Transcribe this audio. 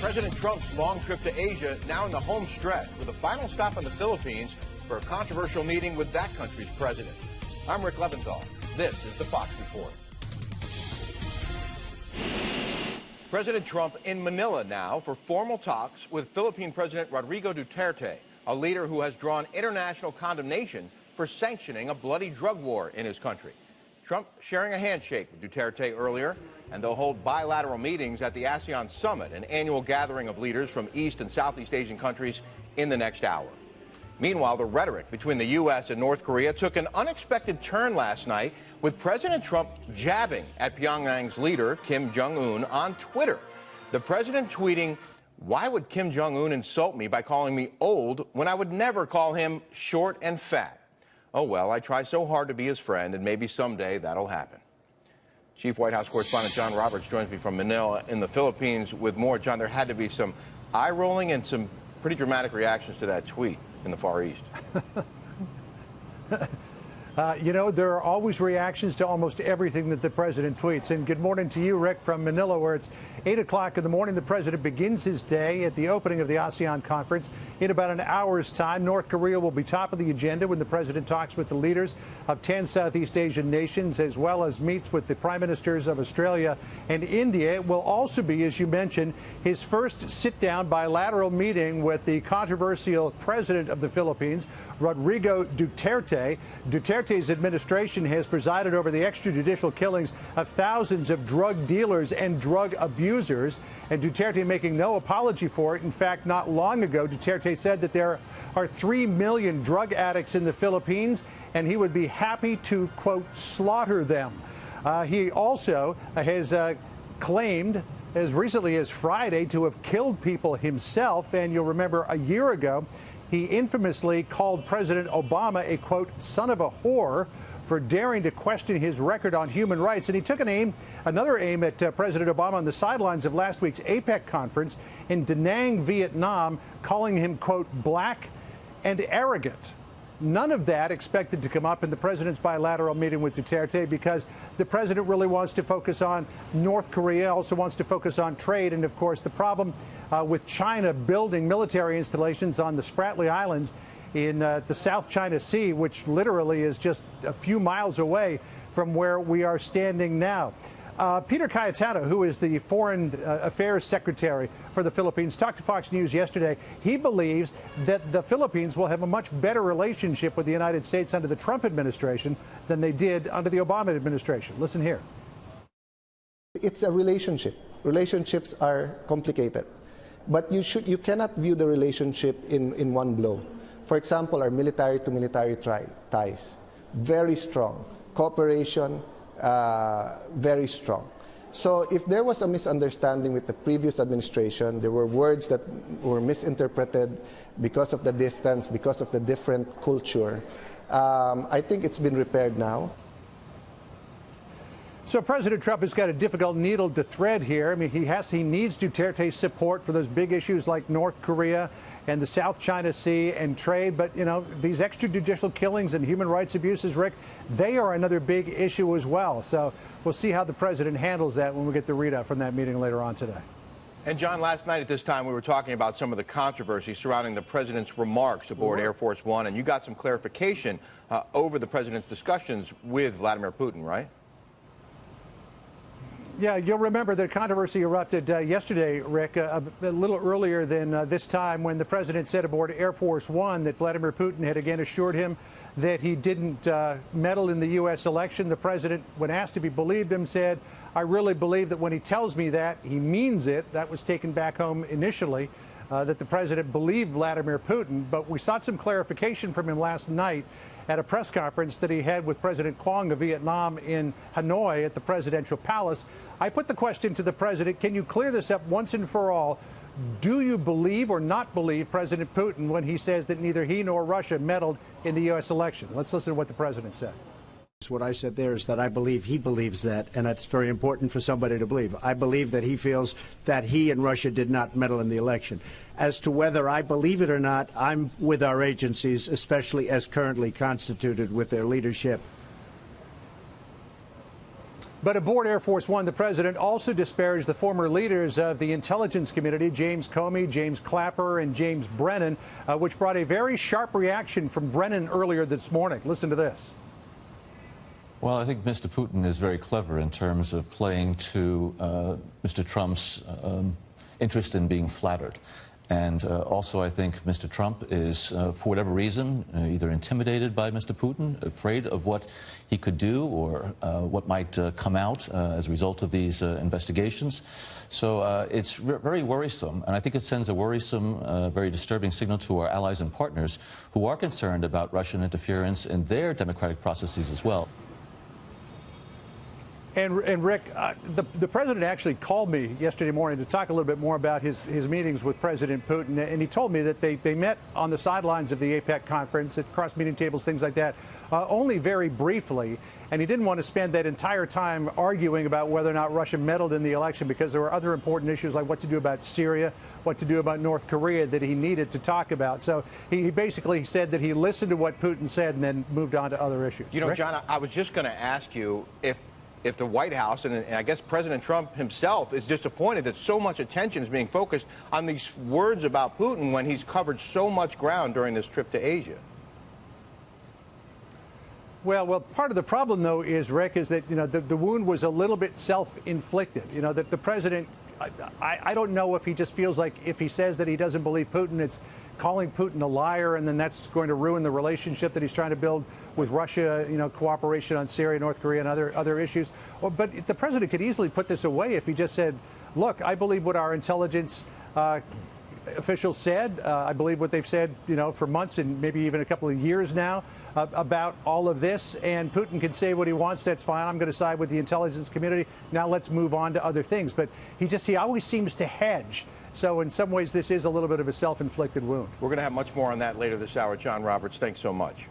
President Trump's long trip to Asia now in the home stretch with a final stop in the Philippines for a controversial meeting with that country's president. I'm Rick Leventhal. This is the Fox Report. President Trump in Manila now for formal talks with Philippine President Rodrigo Duterte, a leader who has drawn international condemnation for sanctioning a bloody drug war in his country. Trump sharing a handshake with Duterte earlier, and they'll hold bilateral meetings at the ASEAN Summit, an annual gathering of leaders from East and Southeast Asian countries, in the next hour. Meanwhile, the rhetoric between the U.S. and North Korea took an unexpected turn last night with President Trump jabbing at Pyongyang's leader, Kim Jong-un, on Twitter. The president tweeting, "Why would Kim Jong-un insult me by calling me old when I would never call him short and fat? Oh, well, I try so hard to be his friend, and maybe someday that'll happen." Chief White House correspondent John Roberts joins me from Manila in the Philippines with more. John, there had to be some eye-rolling and some pretty dramatic reactions to that tweet in the Far East. You know, there are always reactions to almost everything that the president tweets. And good morning to you, Rick, from Manila, where it's 8 o'clock in the morning. The president begins his day at the opening of the ASEAN conference. In about an hour's time, North Korea will be top of the agenda when the president talks with the leaders of 10 Southeast Asian nations, as well as meets with the prime ministers of Australia and India. It will also be, as you mentioned, his first sit-down bilateral meeting with the controversial president of the Philippines, Rodrigo Duterte. Duterte's administration has presided over the extrajudicial killings of thousands of drug dealers and drug abusers, and Duterte making no apology for it. In fact, not long ago, Duterte said that there are 3 million drug addicts in the Philippines, and he would be happy to, quote, slaughter them. He also has claimed as recently as Friday to have killed people himself, and you'll remember a year ago, he infamously called President Obama a, quote, son of a whore for daring to question his record on human rights. And he took another aim at President Obama on the sidelines of last week's APEC conference in Da Nang, Vietnam, calling him, quote, black and arrogant. None of that expected to come up in the president's bilateral meeting with Duterte, because the president really wants to focus on North Korea, also wants to focus on trade, and, of course, the problem with China building military installations on the Spratly Islands in the South China Sea, which literally is just a few miles away from where we are standing now. Peter Cayetano, who is the Foreign Affairs Secretary for the Philippines, talked to Fox News yesterday. He believes that the Philippines will have a much better relationship with the United States under the Trump administration than they did under the Obama administration. Listen here. It's a relationship. Relationships are complicated, but you cannot view the relationship in one blow. For example, our military-to-military ties, very strong. Cooperation, very strong. So if there was a misunderstanding with the previous administration, there were words that were misinterpreted because of the distance, because of the different culture, I think it's been repaired now. So President Trump has got a difficult needle to thread here. I mean, he needs Duterte's support for those big issues like North Korea and the South China Sea and trade. But, you know, these extrajudicial killings and human rights abuses, Rick, they are another big issue as well. So we'll see how the president handles that when we get the readout from that meeting later on today. And, John, last night at this time, we were talking about some of the controversy surrounding the president's remarks aboard Air Force One, and you got some clarification over the president's discussions with Vladimir Putin, right? Yeah, you'll remember that controversy erupted yesterday, Rick, a little earlier than this time, when the president said aboard Air Force One that Vladimir Putin had again assured him that he didn't meddle in the U.S. election. The president, when asked if he believed him, said, "I really believe that when he tells me that, he means it." That was taken back home initially, that the president believed Vladimir Putin. But we sought some clarification from him last night at a press conference that he had with President Quang of Vietnam in Hanoi at the presidential palace. I put the question to the president, can you clear this up once and for all? Do you believe or not believe President Putin when he says that neither he nor Russia meddled in the U.S. election? Let's listen to what the president said. What I said there is that I believe he believes that, and that's very important for somebody to believe. I believe that he feels that he and Russia did not meddle in the election. As to whether I believe it or not, I'm with our agencies, especially as currently constituted with their leadership. But aboard Air Force One, the president also disparaged the former leaders of the intelligence community, James Comey, James Clapper, and James Brennan, which brought a very sharp reaction from Brennan earlier this morning. Listen to this. Well, I think Mr. Putin is very clever in terms of playing to Mr. Trump's interest in being flattered. And also, I think Mr. Trump is, for whatever reason, either intimidated by Mr. Putin, afraid of what he could do or what might come out as a result of these investigations. So it's very worrisome, and I think it sends a worrisome, very disturbing signal to our allies and partners who are concerned about Russian interference in their democratic processes as well. And Rick, the president actually called me yesterday morning to talk a little bit more about his meetings with President Putin. And he told me that they met on the sidelines of the APEC conference at cross-meeting tables, things like that, only very briefly. And he didn't want to spend that entire time arguing about whether or not Russia meddled in the election, because there were other important issues like what to do about Syria, what to do about North Korea that he needed to talk about. So he basically said that he listened to what Putin said and then moved on to other issues. You know, Rick? John, I was just going to ask you if the White House, and I guess President Trump himself, is disappointed that so much attention is being focused on these words about Putin when he's covered so much ground during this trip to Asia. Well, part of the problem, though, is, Rick, is that, you know, the wound was a little bit self-inflicted. You know, that the president, I don't know if he just feels like if he says that he doesn't believe Putin, it's calling Putin a liar, and then that's going to ruin the relationship that he's trying to build with Russia, you know, cooperation on Syria, North Korea, and other issues. But the president could easily put this away if he just said, look, I believe what our intelligence officials said. I believe what they've said, you know, for months and maybe even a couple of years now about all of this. And Putin can say what he wants. That's fine. I'm going to side with the intelligence community. Now let's move on to other things. But he always seems to hedge. So in some ways, this is a little bit of a self-inflicted wound. We're going to have much more on that later this hour. John Roberts, thanks so much.